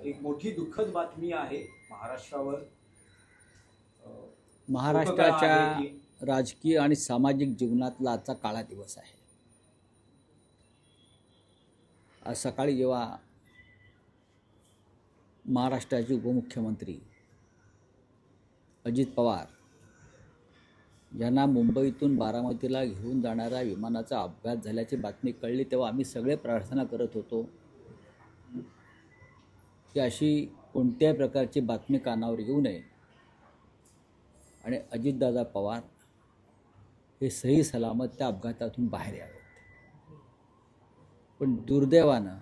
एक मोठी दुःखद बातमी आहे महाराष्ट्रावर. महाराष्ट्राच्या आहे की राजकीय आणि सामाजिक जीवनातला आजचा काळा दिवस आहे. आज सकाळी जेव्हा महाराष्ट्राचे उपमुख्यमंत्री अजित पवार यांना मुंबईतून बारामतीला घेऊन जाणाऱ्या विमानाचा अपघात झाल्याची बातमी कळली तेव्हा आम्ही सगळे प्रार्थना करत होतो की अशी कोणत्याही प्रकारची बातमी कानावर येऊ नये आणि अजितदादा पवार हे सही सलामत त्या अपघातातून बाहेर यावेत. पण दुर्दैवानं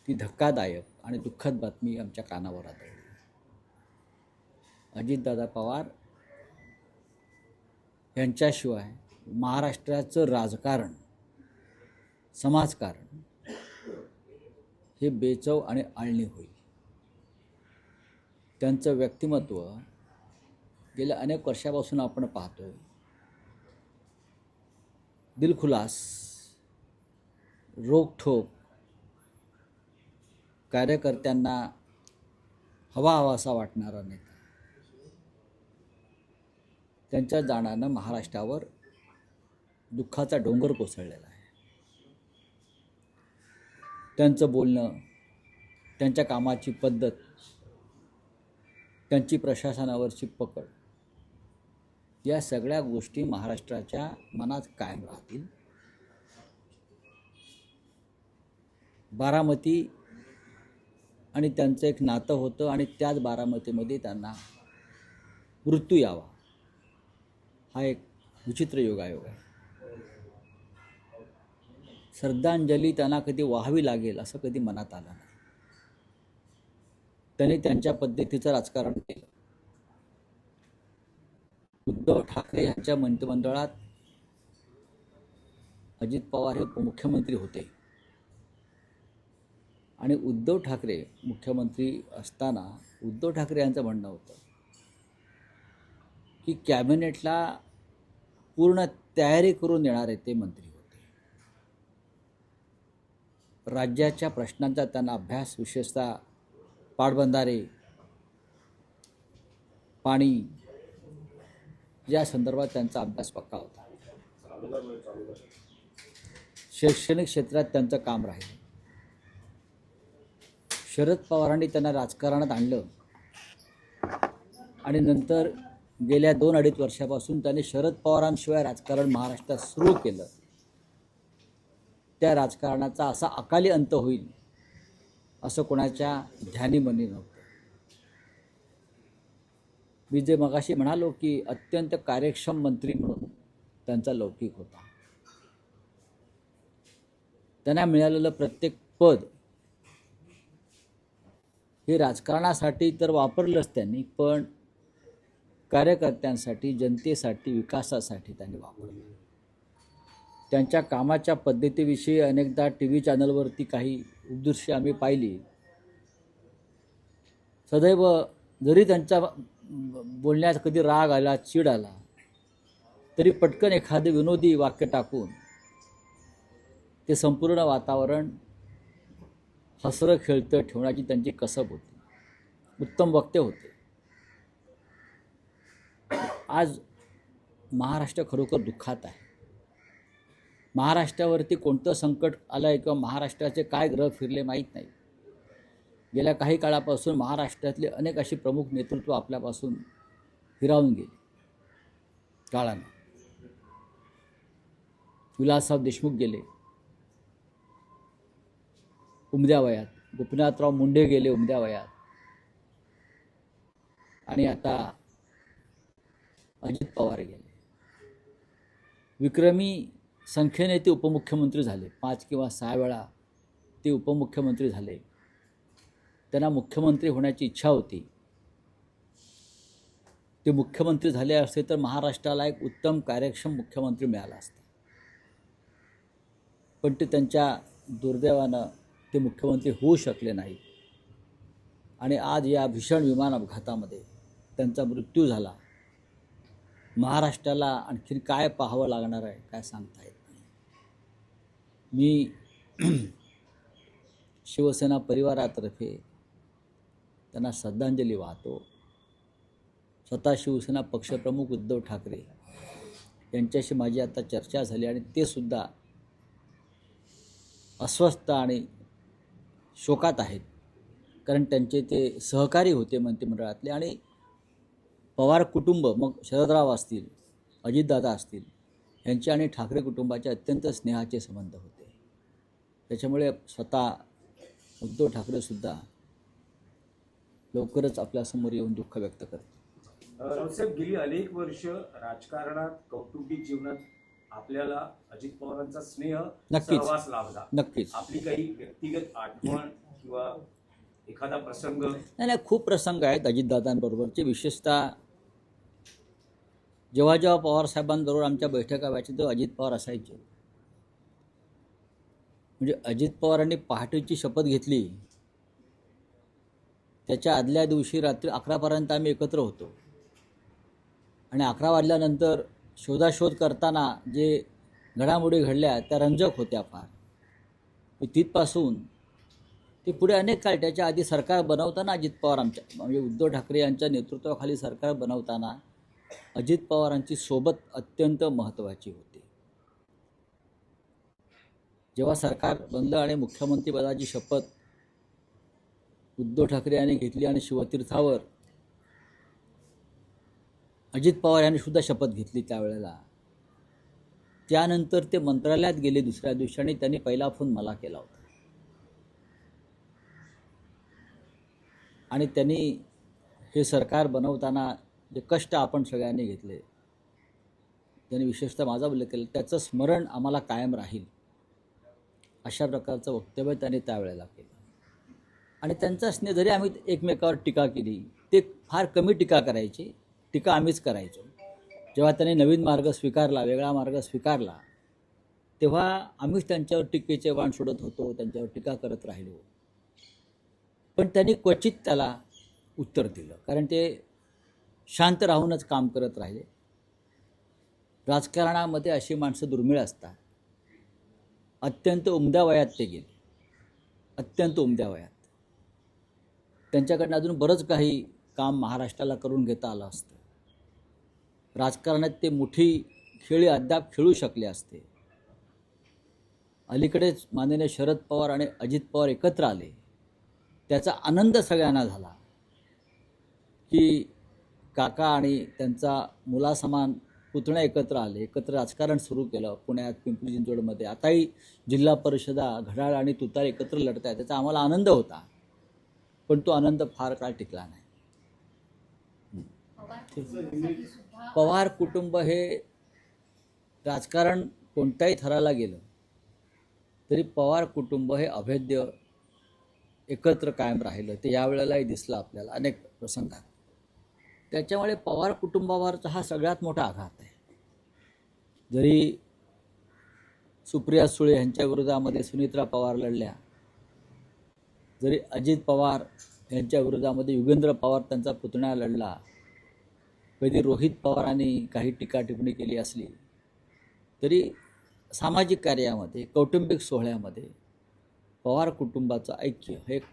ती धक्कादायक आणि दुःखद बातमी आमच्या कानावर आली. अजितदादा पवार यांच्याशिवाय महाराष्ट्राचं राजकारण, समाजकारण हे बेचव आणि आळणी होईल. त्यांचं व्यक्तिमत्व गेल्या अनेक वर्षापासून आपण पाहतोय. दिलखुलास, रोखठोक, कार्यकर्त्यांना हवाहवासा वाटणारा नेता. त्यांच्या जाण्यानं महाराष्ट्रावर दुःखाचा डोंगर कोसळलेला आहे. त्यांचं बोलणं, त्यांच्या कामाची पद्धत, त्यांची प्रशासनावरची पकड, या सगळ्या गोष्टी महाराष्ट्राच्या मनात कायम राहतील. बारामती आणि त्यांचं एक नातं होतं आणि त्याच बारामतीमध्ये त्यांना मृत्यू यावा हा एक विचित्र योगायोग आहे. श्रद्धांजली त्यांना कधी वाहावी लागेल असं कधी मनात आलं नाही. त्यांनी त्यांच्या पद्धतीचं राजकारण केलं. उद्धव ठाकरे यांच्या मंत्रिमंडळात अजित पवार हे उपमुख्यमंत्री होते आणि उद्धव ठाकरे मुख्यमंत्री असताना उद्धव ठाकरे यांचं म्हणणं होतं की कॅबिनेटला पूर्ण तयारी करून देणारे ते मंत्री होते. राज्याच्या प्रश्नांचा त्यांना अभ्यास, विशेषतः पाटबंधारे, पाणी या संदर्भात त्यांचा अभ्यास पक्का होता. शैक्षणिक क्षेत्रात त्यांचं काम राहिलं. शरद पवारांनी त्यांना राजकारणात आणलं आणि नंतर गेल्या 2-2.5 वर्षापासून त्यांनी शरद पवारांशिवाय राजकारण महाराष्ट्रात सुरू केलं. त्या राजकारणाचा असा अकाली अंत होईल असं कोणाच्या ध्यानीमनी नव्हतं. मी जे मगाशी म्हणालो की अत्यंत कार्यक्षम मंत्री म्हणून त्यांचा लौकिक होता. त्यांना मिळालेलं प्रत्येक पद हे राजकारणासाठी तर वापरलंच त्यांनी, पण कार्यकर्त्यांसाठी, जनतेसाठी, विकासासाठी त्यांनी वापरलं. त्यांच्या कामाच्या पद्धतीविषयी अनेकदा TV चॅनलवरती काही उपदृश्य आम्ही पाहिली. सदैव जरी त्यांच्या बोलण्यात कधी राग आला, चीड आला, तरी पटकन एखादे विनोदी वाक्य टाकून ते संपूर्ण वातावरण हसरं खेळतं ठेवण्याची त्यांची कसब होती. उत्तम वक्ते होते. आज महाराष्ट्र खरोखर दुःखात आहे. महाराष्ट्रावरती कोणतं संकट आलं आहे किंवा महाराष्ट्राचे काय ग्रह फिरले माहीत नाही. गेल्या काही काळापासून महाराष्ट्रातले अनेक अशी प्रमुख नेतृत्व आपल्यापासून हिरावून गेली काळानं. विलासराव देशमुख गेले उमद्या वयात, गोपीनाथराव मुंडे गेले उमद्या वयात, आणि आता अजित पवार गेले. विक्रमी संख्येने ते उपमुख्यमंत्री झाले. 5 किंवा 6 वेळा ते उपमुख्यमंत्री झाले. त्यांना मुख्यमंत्री होण्याची इच्छा होती. ते मुख्यमंत्री झाले असते तर महाराष्ट्राला एक उत्तम कार्यक्षम मुख्यमंत्री मिळाला असता. पण ते त्यांच्या दुर्दैवानं ते मुख्यमंत्री होऊ शकले नाही आणि आज या भीषण विमान अपघातामध्ये त्यांचा मृत्यू झाला. महाराष्ट्राला आणखीन काय पाहावं लागणार आहे काय सांगता येत नाही. मी शिवसेना परिवारातर्फे त्यांना श्रद्धांजली वाहतो. स्वतः शिवसेना पक्षप्रमुख उद्धव ठाकरे यांच्याशी माझी आता चर्चा झाली आणि ते सुद्धा अस्वस्थ आणि शोकात आहेत, कारण त्यांचे ते सहकारी होते मंत्रिमंडळातले आणि पवार कुटुंब, मग शरदराव असतील, अजितदादा असतील, यांचे आणि ठाकरे कुटुंबाचे अत्यंत स्नेहाचे संबंध होते. त्याच्यामुळे स्वतः उद्धव ठाकरेसुद्धा लवकरच आपल्यासमोर येऊन दुःख व्यक्त करतील. रावसाहेब, गेली अनेक वर्ष राजकारणात, कौटुंबिक जीवनात आपल्याला अजित पवारांचा स्नेह, नक्कीच. सहवास लाभला. नक्कीच. आपली काही व्यक्तिगत आठवण किंवा एखादा प्रसंग? नाही, खूप प्रसंग आहेत अजितदादांबरोबरचे. विशेषतः जेव्हा जेव्हा पवारसाहेबांबरोबर आमच्या बैठका व्हायच्या तेव्हा अजित पवार असायचे. म्हणजे अजित पवारांनी पहाटेची शपथ घेतली, त्याच्या आदल्या दिवशी रात्री 11पर्यंत आम्ही एकत्र होतो आणि 11 वाजल्यानंतर शोधाशोध करताना जे घडामोडी घडल्या त्या रंजक होत्या फार. तिथपासून ते पुढे अनेक काळ, त्याच्या आधी सरकार बनवताना अजित पवार आमच्या म्हणजे उद्धव ठाकरे यांच्या नेतृत्वाखाली सरकार बनवताना अजित पवारांची सोबत अत्यंत महत्त्वाची होती. जेव्हा सरकार बनलं आणि मुख्यमंत्रीपदाची शपथ उद्धव ठाकरे यांनी घेतली आणि शिवतीर्थावर अजित पवार यांनी सुद्धा शपथ घेतली त्यावेळेला, त्यानंतर ते मंत्रालयात गेले दुसऱ्या दिवशी आणि त्यांनी पहिला फोन मला केला होता आणि त्यांनी हे सरकार बनवताना जे कष्ट आपण सगळ्यांनी घेतले त्यांनी विशेषतः माझा उल्लेख केला, त्याचं स्मरण आम्हाला कायम राहील अशा प्रकारचं वक्तव्य त्यांनी त्यावेळेला केलं. आणि त्यांचा स्नेह, जरी आम्ही एकमेकावर टीका केली, ते फार कमी टीका करायचे, टीका आम्हीच करायचो. जेव्हा त्यांनी नवीन मार्ग स्वीकारला, वेगळा मार्ग स्वीकारला, तेव्हा आम्हीच त्यांच्यावर टीकेचे बाण सोडत होतो, त्यांच्यावर टीका करत राहिलो. पण त्यांनी क्वचित त्याला उत्तर दिलं, कारण ते शांत राहूनच काम करत राहिले. राजकारणामध्ये अशी माणसं दुर्मिळ असतात. अत्यंत उमद्या वयात ते गेले, अत्यंत उमद्या वयात. त्यांच्याकडनं अजून बरंच काही काम महाराष्ट्राला करून घेता आलं असतं. राजकारणात ते मोठी खेळी अद्याप खेळू शकले असते. अलीकडेच माननीय शरद पवार आणि अजित पवार एकत्र आले, त्याचा आनंद सगळ्यांना झाला की काका आणि त्यांचा मुलासमान पुतण्या एकत्र आले, एकत्र राजकारण सुरू केलं पुण्यात, पिंपरी चिंचवडमध्ये. आताही जिल्हा परिषदा, घड्याळ आणि तुतार एकत्र लढत आहेत, त्याचा आम्हाला आनंद होता. पण तो आनंद फार काळ टिकला नाही. पवार कुटुंब हे राजकारण कोणत्याही थराला गेलं तरी पवार कुटुंब हे अभेद्य एकत्र कायम राहिलं. ते यावेळेलाही दिसलं आपल्याला अनेक प्रसंगात. त्याच्यामुळे पवार कुटुंबावरचा हा सगळ्यात मोठा आघात आहे. जरी सुप्रिया सुळे यांच्या विरोधामध्ये सुनित्रा पवार लढल्या, जरी अजित पवार यांच्या विरोधामध्ये युगेंद्र पवार त्यांचा पुतण्या लढला, कधी रोहित पवारांनी काही टीका टिप्पणी केली असली, तरी सामाजिक कार्यामध्ये, कौटुंबिक सोहळ्यामध्ये पवार कुटुंबाचं ऐक्य हे एक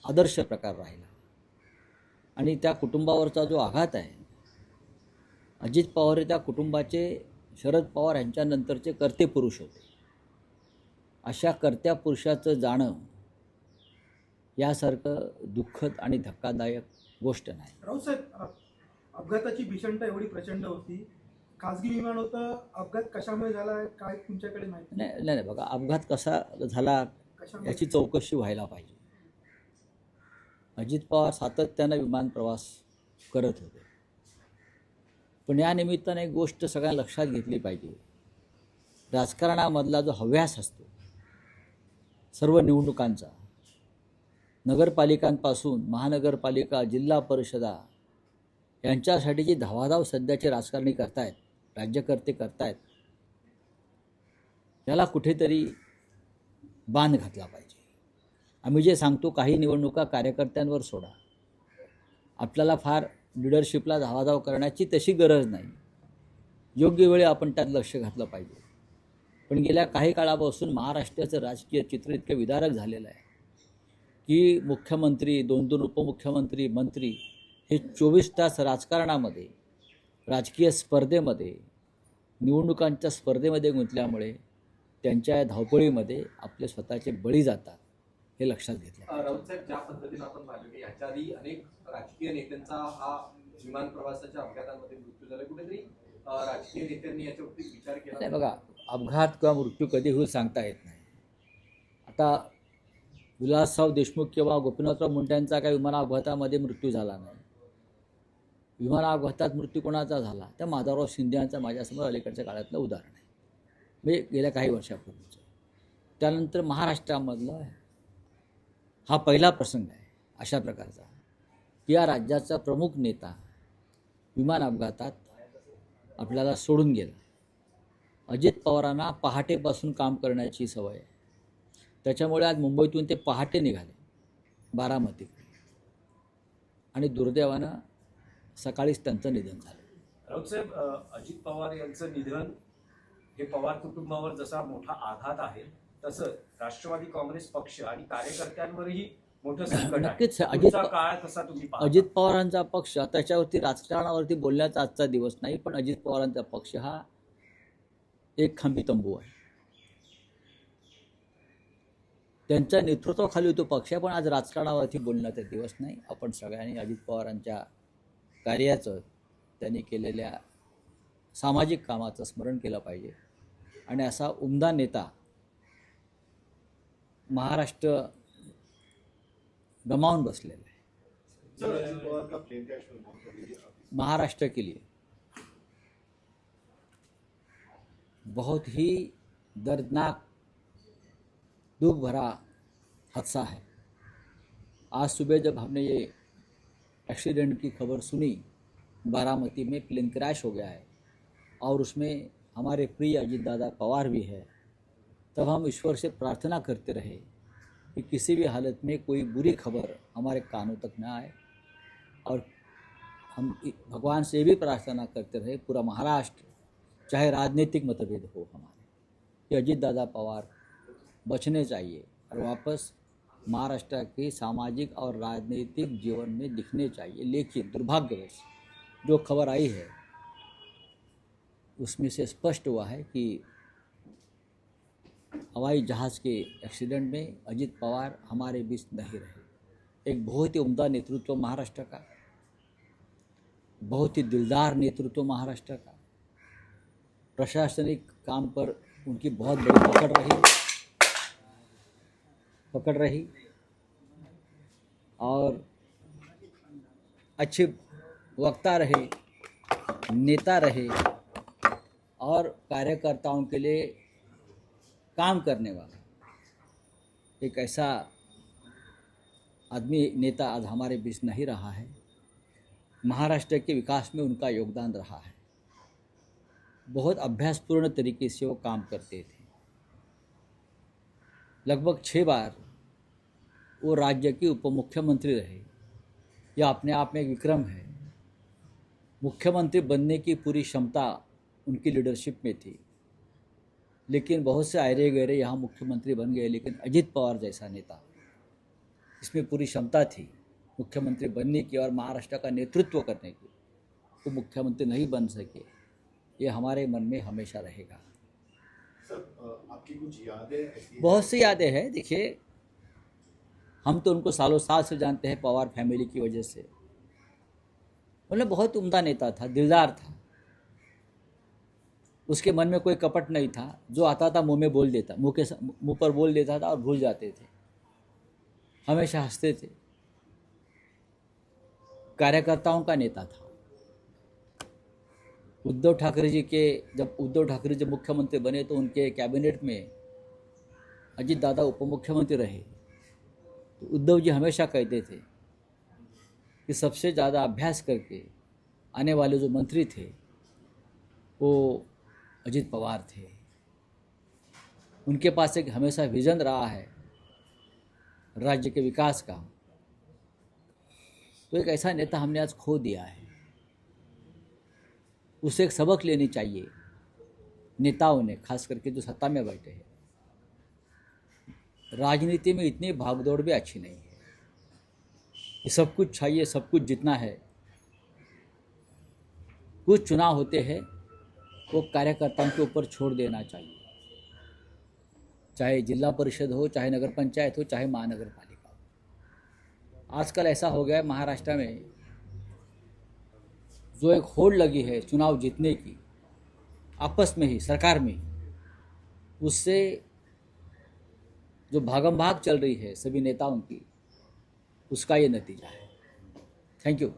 आदर्श प्रकार राहिला. आणि त्या कुटुंबावरचा जो आघात आहे, अजित पवार हे त्या कुटुंबाचे, शरद पवार यांच्यानंतरचे कर्ते पुरुष होते. अशा कर्त्या पुरुषाचं जाणं यासारखं दुःखद आणि धक्कादायक गोष्ट नाही. रावसाहेब, अपघाताची भीषणता एवढी प्रचंड होती, खाजगी विमान होतं, अपघात कशामुळे झाला काय तुमच्याकडे माहिती? नाही, बघा, अपघात कसा झाला याची चौकशी व्हायला पाहिजे. अजित पवार सातत्यानं विमान प्रवास करत होते, पण या निमित्ताने एक गोष्ट सगळ्यांना लक्षात घेतली पाहिजे. राजकारणामधला जो हव्यास असतो सर्व निवडणुकांचा, नगरपालिकांपासून महानगरपालिका, जिल्हा परिषदा यांच्यासाठीची धावाधाव सध्याचे राजकारणी करतायत, राज्यकर्ते करतायत, याला कुठेतरी बांध घातला पाहिजे. आम्ही जे सांगतो काही निवडणुका कार्यकर्त्यांवर सोडा, आपल्याला फार लिडरशिपला धावाधाव करण्याची तशी गरज नाही. योग्य वेळी आपण त्यात लक्ष घातलं पाहिजे. पण गेल्या काही काळापासून महाराष्ट्राचं राजकीय चित्र इतकं विदारक झालेलं आहे की मुख्यमंत्री, 2-2 उपमुख्यमंत्री, मंत्री हे 24 तास राजकारणामध्ये, राजकीय स्पर्धेमध्ये, निवडणुकांच्या स्पर्धेमध्ये गुंतल्यामुळे त्यांच्या या धावपळीमध्ये आपले स्वतःचे बळी जातात, हे लक्षात घेतलं. राऊत साहेब, ज्या पद्धतीने आपण पाहिलं की याच्या आधी अनेक राजकीय नेत्यांचा हा विमान प्रवासाच्या अपघातांमध्ये मृत्यू झाला, कुठेतरी राजकीय नेत्यांनी याच्यावरती विचार केला नाही बघा, अपघात किंवा मृत्यू कधी होईल सांगता येत नाही. आता विलासराव देशमुख किंवा गोपीनाथराव मुंडेंचा काही विमान अपघातामध्ये मृत्यू झाला नाही. विमान अपघातात मृत्यू कोणाचा झाला तर माधवराव शिंदे यांचा माझ्यासमोर अलीकडच्या काळातलं उदाहरण आहे, म्हणजे गेल्या काही वर्षापूर्वीचं. त्यानंतर महाराष्ट्रामधलं हा पहिला प्रसंग आहे अशा प्रकारचा की या राज्याचा प्रमुख नेता विमान अपघातात आपल्याला सोडून गेला. अजित पवारांना पहाटेपासून काम करण्याची सवय आहे, त्याच्यामुळे आज मुंबईतून ते पहाटे निघाले बारामतीकडे आणि दुर्दैवानं सकाळीच त्यांचं निधन झालं. राऊत साहेब, अजित पवार यांचं निधन हे पवार कुटुंबावर जसा मोठा आघात आहे, तसं राष्ट्रवादी काँग्रेस पक्ष आणि कार्यकर्त्यांवरही मोठं संकट आहे. नक्कीच पुढचा काळ कसा तुम्ही पाहता? अजित पवारांचा पक्ष, त्याच्यावरती राजकारणावरती बोलण्याचा आजचा दिवस नाही, पण अजित पवारांचा पक्ष हा एक खांबी तंबू आहे. त्यांच्या नेतृत्वाखाली तो पक्ष आहे, पण आज राजकारणावरती बोलण्याचा दिवस नाही. आपण सगळ्यांनी अजित पवारांच्या कार्याचं, त्यांनी केलेल्या सामाजिक कामाचं स्मरण केलं पाहिजे. आणि असा उमदा नेता महाराष्ट्र गमावून बसलेला आहे. महाराष्ट्र के लिए बहुत ही दर्दनाक, दुख भरा हादसा है. आज सुबह जब हमने ये एक्सीडेंट की खबर सुनी, बारामती में प्लेन क्रैश हो गया है और उसमें हमारे प्रिय अजीत दादा पवार भी है, तब हम ईश्वर से प्रार्थना करते रहे कि किसी भी हालत में कोई बुरी खबर हमारे कानों तक न आए. और हम भगवान से भी प्रार्थना करते रहे, पूरा महाराष्ट्र, चाहे राजनीतिक मतभेद हो हमारे, कि अजीत दादा पवार बचने चाहिए और वापस महाराष्ट्र के सामाजिक और राजनीतिक जीवन में दिखने चाहिए. लेकिन दुर्भाग्यवश जो खबर आई है उसमें से स्पष्ट हुआ है कि हवाई जहाज़ के एक्सीडेंट में अजित पवार हमारे बीच नहीं रहे. एक बहुत ही उम्दा नेतृत्व महाराष्ट्र का, बहुत ही दिलदार नेतृत्व महाराष्ट्र का, प्रशासनिक काम पर उनकी बहुत बड़ी पकड़ रही और अच्छे वक्ता रहे, नेता रहे और कार्यकर्ताओं के लिए काम करने वाला एक ऐसा आदमी, नेता आज हमारे बीच नहीं रहा है. महाराष्ट्र के विकास में उनका योगदान रहा है. बहुत अभ्यासपूर्ण तरीके से वो काम करते थे. लगभग 6 बार वो राज्य के उप मुख्यमंत्री रहे. यह अपने आप में एक विक्रम है. मुख्यमंत्री बनने की पूरी क्षमता उनकी लीडरशिप में थी, लेकिन बहुत से आयरे गहरे यहाँ मुख्यमंत्री बन गए. लेकिन अजित पवार जैसा नेता, इसमें पूरी क्षमता थी मुख्यमंत्री बनने की और महाराष्ट्र का नेतृत्व करने की, वो मुख्यमंत्री नहीं बन सके. ये हमारे मन में हमेशा रहेगा. सर, आपकी कुछ यादें? बहुत सी यादें हैं. देखिए, हम तो उनको सालों साल से जानते हैं पवार फैमिली की वजह से. मतलब बहुत उम्दा नेता था, दिलदार था. उसके मन में कोई कपट नहीं था. जो आता था मुंह में बोल देता, मुंह पर बोल देता था और भूल जाते थे. हमेशा हंसते थे. कार्यकर्ताओं का नेता था. उद्धव ठाकरे जब मुख्यमंत्री बने तो उनके कैबिनेट में अजित दादा उपमुख्यमंत्री रहे. तो उद्धव जी हमेशा कहते थे कि सबसे ज़्यादा अभ्यास करके आने वाले जो मंत्री थे वो अजित पवार थे. उनके पास एक हमेशा विज़न रहा है राज्य के विकास का. तो एक ऐसा नेता हमने आज खो दिया है. उसे एक सबक लेनी चाहिए नेताओं ने, खास करके जो सत्ता में बैठे हैं. राजनीति में इतनी भागदौड़ भी अच्छी नहीं है. कि सब कुछ चाहिए, सब कुछ जितना है। कुछ चुनाव होते हैं वो कार्यकर्ताओं के ऊपर छोड़ देना चाहिए, चाहे जिला परिषद हो, चाहे नगर पंचायत हो, चाहे महानगर पालिका हो। आजकल ऐसा हो गया है महाराष्ट्र में, जो एक होड़ लगी है चुनाव जीतने की आपस में ही, सरकार में ही, उससे जो भागम भाग चल रही है सभी नेताओं की, उसका ये नतीजा है। Thank you.